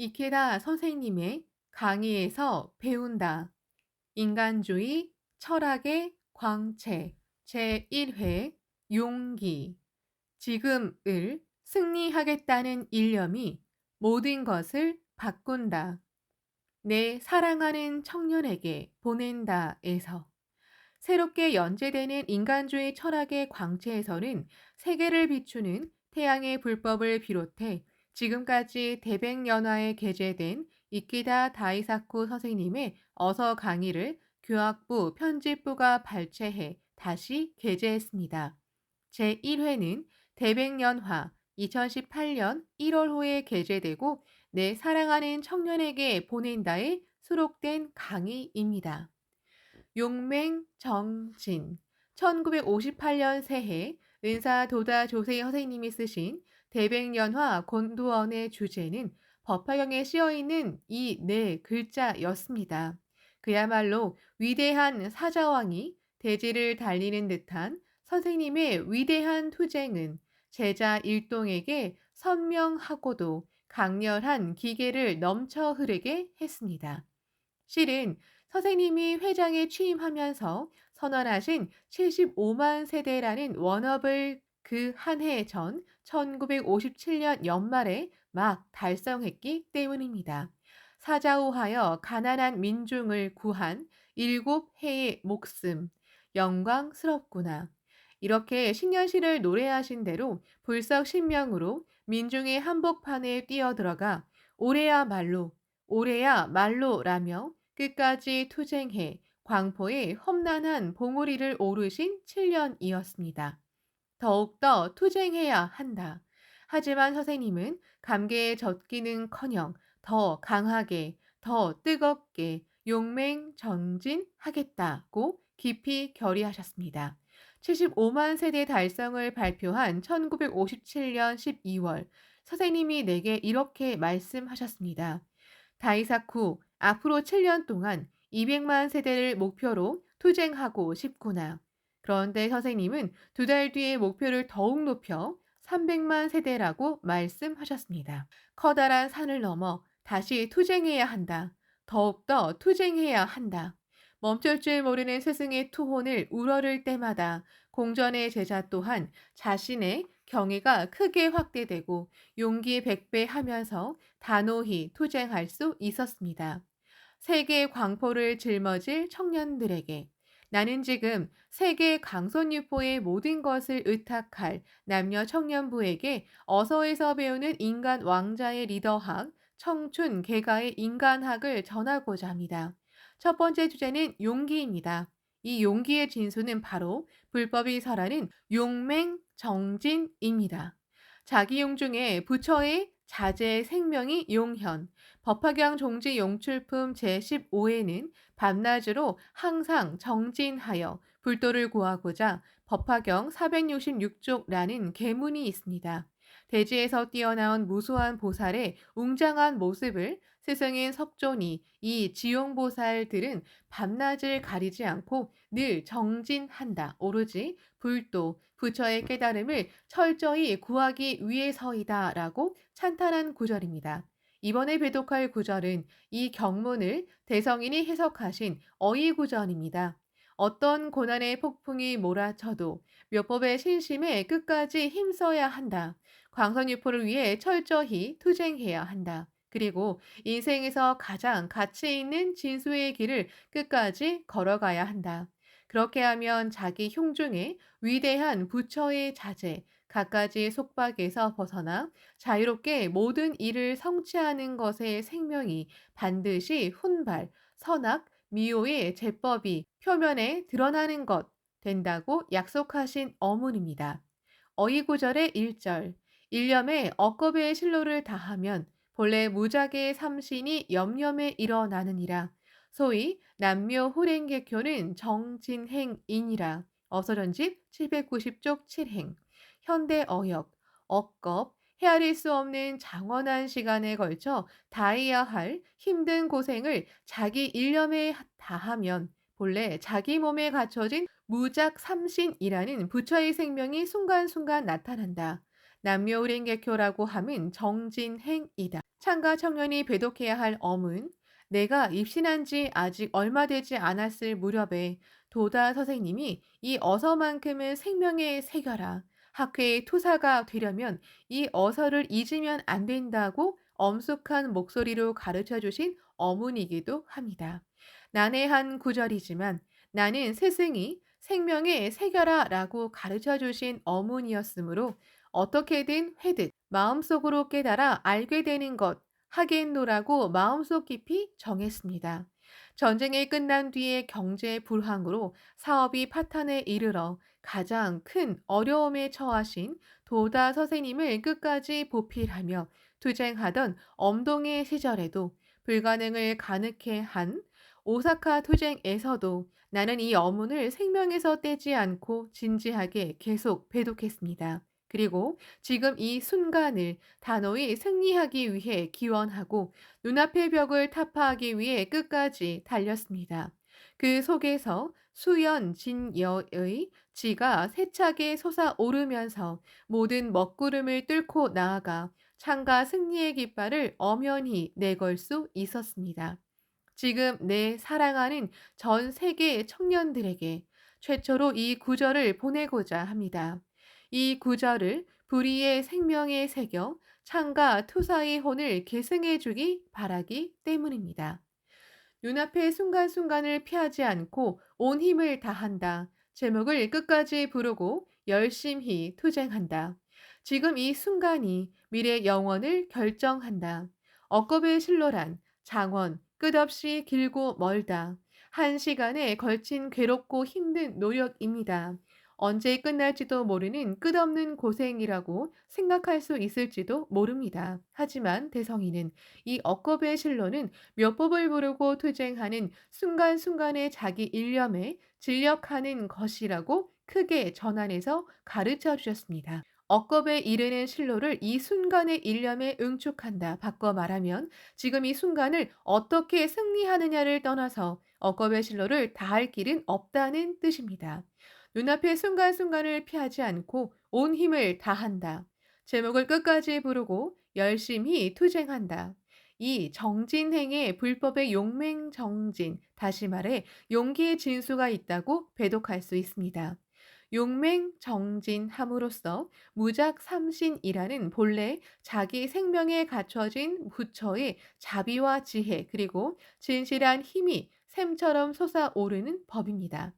이케다 선생님의 강의에서 배운다. 인간주의 철학의 광채 제1회 용기. 지금을 승리하겠다는 일념이 모든 것을 바꾼다. 내 사랑하는 청년에게 보낸다에서 새롭게 연재되는 인간주의 철학의 광채에서는 세계를 비추는 태양의 불법을 비롯해 지금까지 대백연화에 게재된 이키다 다이사쿠 선생님의 어서 강의를 교학부 편집부가 발췌해 다시 게재했습니다. 제1회는 대백연화 2018년 1월호에 게재되고 내 사랑하는 청년에게 보낸다에 수록된 강의입니다. 용맹정진 1958년 새해 은사도다 조세희 선생님이 쓰신 대백연화 곤도원의 주제는 법화경에 씌어있는 이 네 글자였습니다. 그야말로 위대한 사자왕이 대지를 달리는 듯한 선생님의 위대한 투쟁은 제자 일동에게 선명하고도 강렬한 기계를 넘쳐 흐르게 했습니다. 실은 선생님이 회장에 취임하면서 선언하신 75만 세대라는 원업을 그 한 해 전 1957년 연말에 막 달성했기 때문입니다. 사자우하여 가난한 민중을 구한 7해의 목숨, 영광스럽구나. 이렇게 신년시를 노래하신 대로 불석 신명으로 민중의 한복판에 뛰어들어가 올해야말로, 올해야말로라며 끝까지 투쟁해 광포의 험난한 봉우리를 오르신 7년이었습니다. 더욱더 투쟁해야 한다. 하지만 선생님은 감개에 젖기는커녕 더 강하게, 더 뜨겁게 용맹전진하겠다고 깊이 결의하셨습니다. 75만 세대 달성을 발표한 1957년 12월 선생님이 내게 이렇게 말씀하셨습니다. 다이사쿠, 앞으로 7년 동안 200만 세대를 목표로 투쟁하고 싶구나. 그런데 선생님은 2달 뒤에 목표를 더욱 높여 300만 세대라고 말씀하셨습니다. 커다란 산을 넘어 다시 투쟁해야 한다. 더욱더 투쟁해야 한다. 멈출 줄 모르는 스승의 투혼을 우러를 때마다 공전의 제자 또한 자신의 경애가 크게 확대되고 용기 백배하면서 단호히 투쟁할 수 있었습니다. 세계의 광포를 짊어질 청년들에게 나는 지금 세계 강선유포의 모든 것을 의탁할 남녀 청년부에게 어서에서 배우는 인간 왕자의 리더학, 청춘 개가의 인간학을 전하고자 합니다. 첫 번째 주제는 용기입니다. 이 용기의 진수는 바로 불법이 설하는 용맹정진입니다. 자기용 중에 부처의 자제의 생명이 용현, 법화경 종지 용출품 제15회는 밤낮으로 항상 정진하여 불도를 구하고자 법화경 466쪽라는 계문이 있습니다. 대지에서 뛰어나온 무수한 보살의 웅장한 모습을 스승인 석존이 이 지용보살들은 밤낮을 가리지 않고 늘 정진한다. 오로지 불도, 부처의 깨달음을 철저히 구하기 위해서이다 라고 찬탄한 구절입니다. 이번에 배독할 구절은 이 경문을 대성인이 해석하신 어이 구절입니다. 어떤 고난의 폭풍이 몰아쳐도 묘법의 신심에 끝까지 힘써야 한다. 광선유포를 위해 철저히 투쟁해야 한다. 그리고 인생에서 가장 가치 있는 진수의 길을 끝까지 걸어가야 한다. 그렇게 하면 자기 흉중에 위대한 부처의 자제, 갖가지 속박에서 벗어나 자유롭게 모든 일을 성취하는 것의 생명이 반드시 훈발, 선악, 미호의 제법이 표면에 드러나는 것 된다고 약속하신 어문입니다. 어이구절의 1절, 일념에 억겁의 실로를 다하면 본래 무작의 삼신이 염염에 일어나느니라. 소위 남묘 호랭개교는 정진행이니라. 어서전집 790쪽 7행. 현대 어역, 억겁, 헤아릴 수 없는 장원한 시간에 걸쳐 다해야 할 힘든 고생을 자기 일념에 다하면 본래 자기 몸에 갖춰진 무작 삼신이라는 부처의 생명이 순간순간 나타난다. 남묘을행개표라고 함은 정진행이다. 창가 청년이 배독해야 할 엄은 내가 입신한 지 아직 얼마 되지 않았을 무렵에 도다 선생님이 이 어서만큼은 생명에 새겨라. 학회의 투사가 되려면 이 어서를 잊으면 안 된다고 엄숙한 목소리로 가르쳐 주신 어문이기도 합니다. 난해한 구절이지만 나는 스승이 생명에 새겨라 라고 가르쳐 주신 어문이었으므로 어떻게든 회듯 마음속으로 깨달아 알게 되는 것 하겠노라고 마음속 깊이 정했습니다. 전쟁이 끝난 뒤에 경제 불황으로 사업이 파탄에 이르러 가장 큰 어려움에 처하신 도다 선생님을 끝까지 보필하며 투쟁하던 엄동의 시절에도 불가능을 가능케 한 오사카 투쟁에서도 나는 이 어문을 생명에서 떼지 않고 진지하게 계속 배독했습니다. 그리고 지금 이 순간을 단호히 승리하기 위해 기원하고 눈앞의 벽을 타파하기 위해 끝까지 달렸습니다. 그 속에서 수연 진여의 지가 세차게 솟아오르면서 모든 먹구름을 뚫고 나아가 창가 승리의 깃발을 엄연히 내걸 수 있었습니다. 지금 내 사랑하는 전 세계 청년들에게 최초로 이 구절을 보내고자 합니다. 이 구절을 불의의 생명에 새겨 창가 투사의 혼을 계승해 주기 바라기 때문입니다. 눈앞의 순간순간을 피하지 않고 온 힘을 다한다. 제목을 끝까지 부르고 열심히 투쟁한다. 지금 이 순간이 미래 영원을 결정한다. 억겁의 실로란 장원 끝없이 길고 멀다. 한 시간에 걸친 괴롭고 힘든 노력입니다. 언제 끝날지도 모르는 끝없는 고생이라고 생각할 수 있을지도 모릅니다. 하지만 대성이는 이 억겁의 실로는 묘법을 부르고 투쟁하는 순간순간의 자기 일념에 진력하는 것이라고 크게 전환해서 가르쳐 주셨습니다. 억겁에 이르는 실로를 이 순간의 일념에 응축한다. 바꿔 말하면 지금 이 순간을 어떻게 승리하느냐를 떠나서 억겁의 실로를 다할 길은 없다는 뜻입니다. 눈앞의 순간순간을 피하지 않고 온 힘을 다한다. 제목을 끝까지 부르고 열심히 투쟁한다. 이 정진행의 불법의 용맹정진, 다시 말해 용기의 진수가 있다고 배독할 수 있습니다. 용맹정진함으로써 무작삼신이라는 본래 자기 생명에 갖춰진 부처의 자비와 지혜 그리고 진실한 힘이 샘처럼 솟아오르는 법입니다.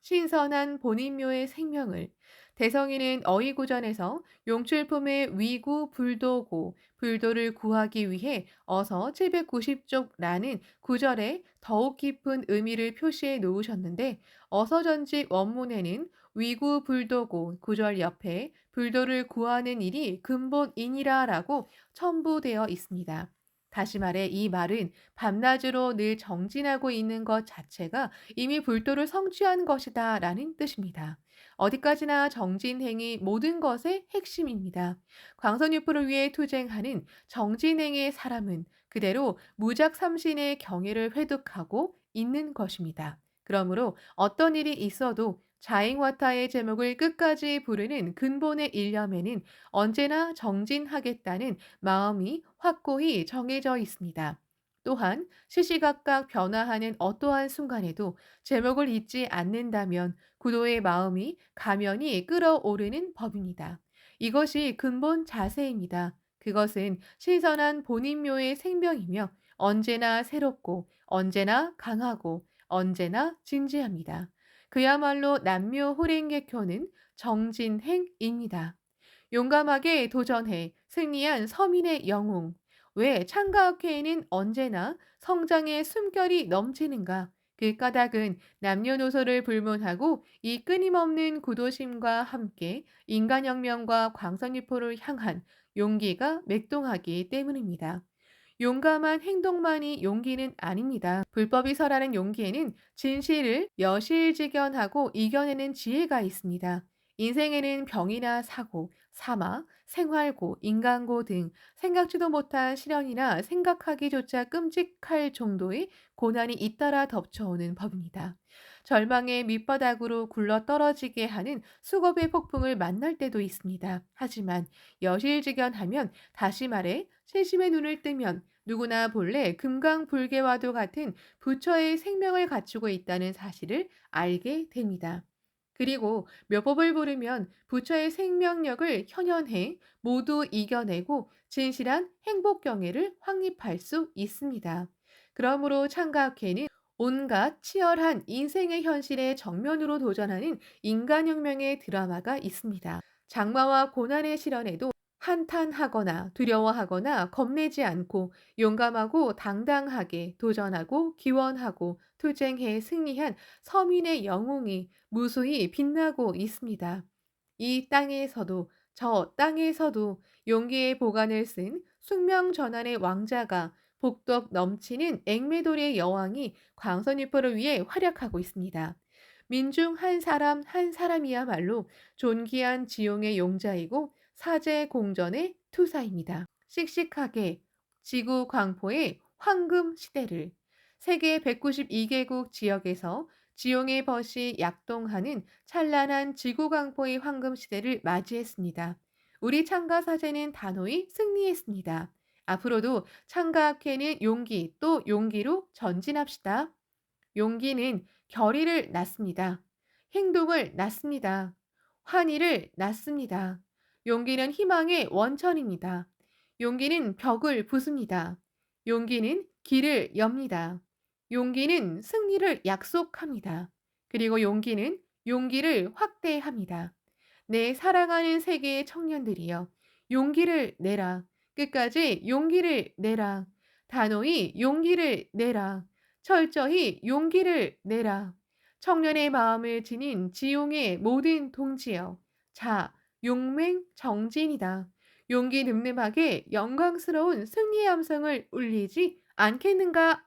신선한 본인묘의 생명을 대성이는 어이구전에서 용출품의 위구 불도고 불도를 구하기 위해 어서 790쪽라는 구절에 더욱 깊은 의미를 표시해 놓으셨는데 어서전집 원문에는 위구 불도고 구절 옆에 불도를 구하는 일이 근본이니라라고 첨부되어 있습니다. 다시 말해 이 말은 밤낮으로 늘 정진하고 있는 것 자체가 이미 불도를 성취한 것이다 라는 뜻입니다. 어디까지나 정진행이 모든 것의 핵심입니다. 광선유포를 위해 투쟁하는 정진행의 사람은 그대로 무작삼신의 경애를 회독하고 있는 것입니다. 그러므로 어떤 일이 있어도 자행와타의 제목을 끝까지 부르는 근본의 일념에는 언제나 정진하겠다는 마음이 확고히 정해져 있습니다. 또한 시시각각 변화하는 어떠한 순간에도 제목을 잊지 않는다면 구도의 마음이 가면이 끓어오르는 법입니다. 이것이 근본 자세입니다. 그것은 신선한 본인묘의 생명이며 언제나 새롭고 언제나 강하고 언제나 진지합니다. 그야말로 남묘 호랭개교는 정진행입니다. 용감하게 도전해 승리한 서민의 영웅. 왜 창가학회에는 언제나 성장의 숨결이 넘치는가? 그 까닭은 남녀노소를 불문하고 이 끊임없는 구도심과 함께 인간혁명과 광선유포를 향한 용기가 맥동하기 때문입니다. 용감한 행동만이 용기는 아닙니다. 불법이 설하는 용기에는 진실을 여실직연하고 이겨내는 지혜가 있습니다. 인생에는 병이나 사고, 사막, 생활고, 인간고 등 생각지도 못한 시련이나 생각하기조차 끔찍할 정도의 고난이 잇따라 덮쳐오는 법입니다. 절망의 밑바닥으로 굴러떨어지게 하는 수급의 폭풍을 만날 때도 있습니다. 하지만 여실직연하면, 다시 말해 실심의 눈을 뜨면 누구나 본래 금강불개와도 같은 부처의 생명을 갖추고 있다는 사실을 알게 됩니다. 그리고 묘법을 부르면 부처의 생명력을 현현해 모두 이겨내고 진실한 행복 경애를 확립할 수 있습니다. 그러므로 창가학회는 온갖 치열한 인생의 현실에 정면으로 도전하는 인간혁명의 드라마가 있습니다. 장마와 고난의 시련에도 한탄하거나 두려워하거나 겁내지 않고 용감하고 당당하게 도전하고 기원하고 투쟁해 승리한 서민의 영웅이 무수히 빛나고 있습니다. 이 땅에서도 저 땅에서도 용기의 보관을 쓴 숙명전환의 왕자가, 복덕 넘치는 앵매도리의 여왕이 광선유포를 위해 활약하고 있습니다. 민중 한 사람 한 사람이야말로 존귀한 지용의 용자이고 사제 공전의 투사입니다. 씩씩하게 지구 광포의 황금 시대를, 세계 192개국 지역에서 지용의 벗이 약동하는 찬란한 지구 광포의 황금 시대를 맞이했습니다. 우리 창가 사제는 단호히 승리했습니다. 앞으로도 창가학회는 용기 또 용기로 전진합시다. 용기는 결의를 낳습니다. 행동을 낳습니다. 환희를 낳습니다. 용기는 희망의 원천입니다. 용기는 벽을 부숩니다. 용기는 길을 엽니다. 용기는 승리를 약속합니다. 그리고 용기는 용기를 확대합니다. 내 사랑하는 세계의 청년들이여, 용기를 내라. 끝까지 용기를 내라. 단호히 용기를 내라. 철저히 용기를 내라. 청년의 마음을 지닌 지용의 모든 동지여, 자, 용맹 정진이다. 용기 늠름하게 영광스러운 승리의 함성을 울리지 않겠는가?